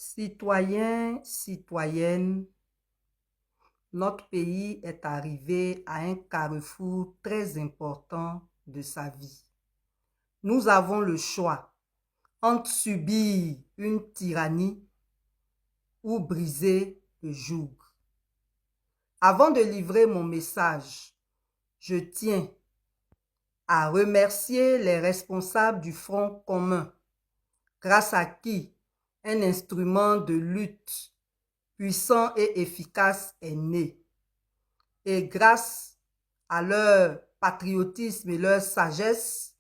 Citoyens, citoyennes, notre pays est arrivé à un carrefour très important de sa vie. Nous avons le choix entre subir une tyrannie ou briser le joug. Avant de livrer mon message, je tiens à remercier les responsables du Front commun, grâce à qui un instrument de lutte puissant et efficace est né. Et grâce à leur patriotisme et leur sagesse,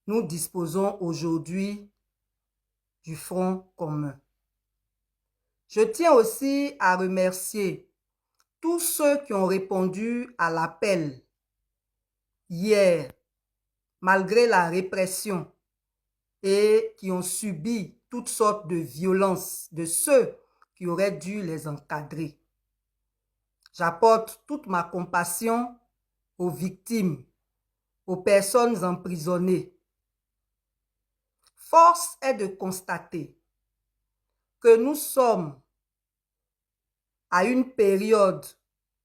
nous disposons aujourd'hui du Front commun. Je tiens aussi à remercier tous ceux qui ont répondu à l'appel hier, malgré la répression, et qui ont subi toutes sortes de violences de ceux qui auraient dû les encadrer. J'apporte toute ma compassion aux victimes, aux personnes emprisonnées. Force est de constater que nous sommes à une période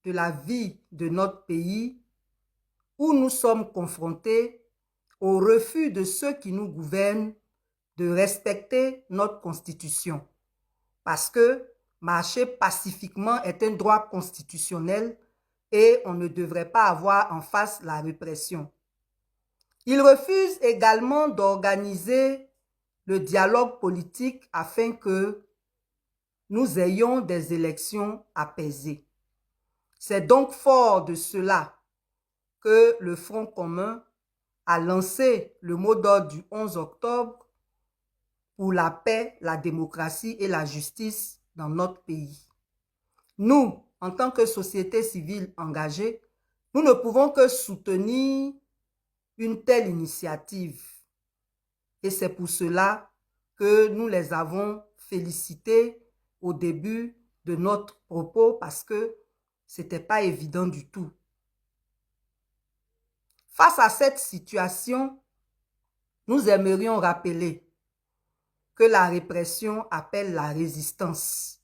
de la vie de notre pays où nous sommes confrontés au refus de ceux qui nous gouvernent de respecter notre constitution. Parce que marcher pacifiquement est un droit constitutionnel et on ne devrait pas avoir en face la répression. Ils refusent également d'organiser le dialogue politique afin que nous ayons des élections apaisées. C'est donc fort de cela que le Front commun a lancé le mot d'ordre du 11 octobre pour la paix, la démocratie et la justice dans notre pays. Nous, en tant que société civile engagée, nous ne pouvons que soutenir une telle initiative. Et c'est pour cela que nous les avons félicités au début de notre propos parce que ce n'était pas évident du tout. Face à cette situation, nous aimerions rappeler que la répression appelle la résistance.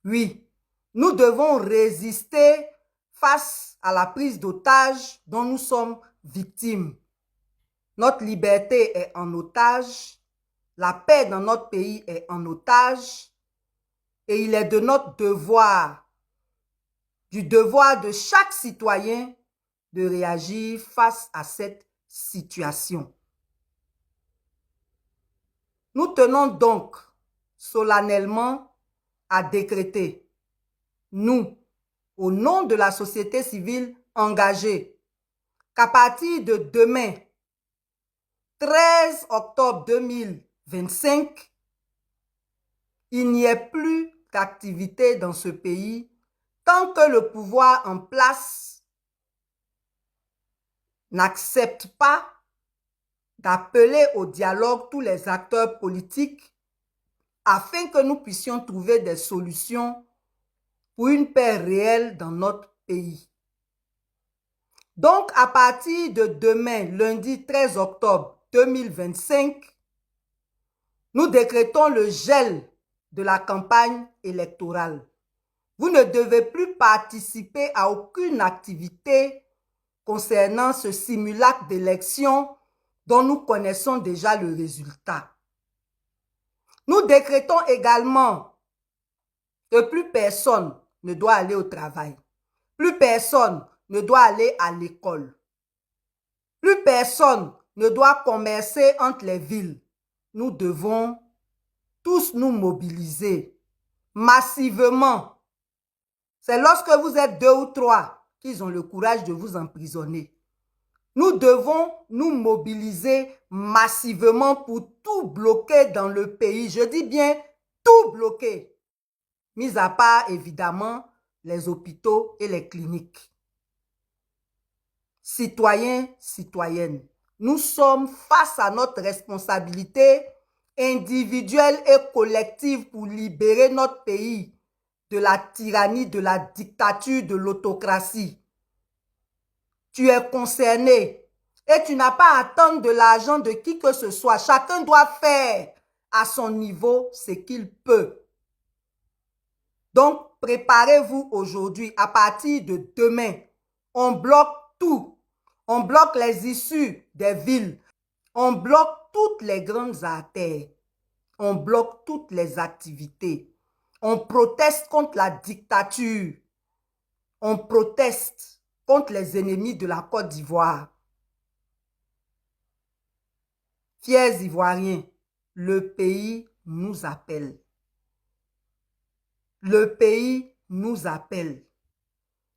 Oui, nous devons résister face à la prise d'otage dont nous sommes victimes. Notre liberté est en otage, la paix dans notre pays est en otage et il est de notre devoir, du devoir de chaque citoyen de réagir face à cette situation. Nous tenons donc solennellement à décréter, nous, au nom de la société civile engagée, qu'à partir de demain, 13 octobre 2025, il n'y ait plus d'activité dans ce pays tant que le pouvoir en place n'accepte pas d'appeler au dialogue tous les acteurs politiques afin que nous puissions trouver des solutions pour une paix réelle dans notre pays. Donc, à partir de demain, lundi 13 octobre 2025, nous décrétons le gel de la campagne électorale. Vous ne devez plus participer à aucune activité concernant ce simulacre d'élection dont nous connaissons déjà le résultat. Nous décrétons également que plus personne ne doit aller au travail, plus personne ne doit aller à l'école, plus personne ne doit commercer entre les villes. Nous devons tous nous mobiliser massivement. C'est lorsque vous êtes 2 ou 3 qu'ils ont le courage de vous emprisonner. Nous devons nous mobiliser massivement pour tout bloquer dans le pays. Je dis bien tout bloquer. Mis à part, évidemment, les hôpitaux et les cliniques. Citoyens, citoyennes, nous sommes face à notre responsabilité individuelle et collective pour libérer notre pays de la tyrannie, de la dictature, de l'autocratie. Tu es concerné et tu n'as pas à attendre de l'argent de qui que ce soit. Chacun doit faire à son niveau ce qu'il peut. Donc, préparez-vous aujourd'hui. À partir de demain, on bloque tout. On bloque les issues des villes. On bloque toutes les grandes artères. On bloque toutes les activités. On proteste contre la dictature. On proteste contre les ennemis de la Côte d'Ivoire. Fiers Ivoiriens, le pays nous appelle. Le pays nous appelle.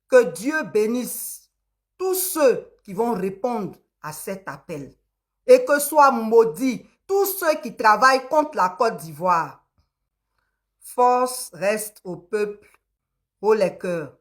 Que Dieu bénisse tous ceux qui vont répondre à cet appel. Et que soient maudits tous ceux qui travaillent contre la Côte d'Ivoire. Force reste au peuple, haut les cœurs.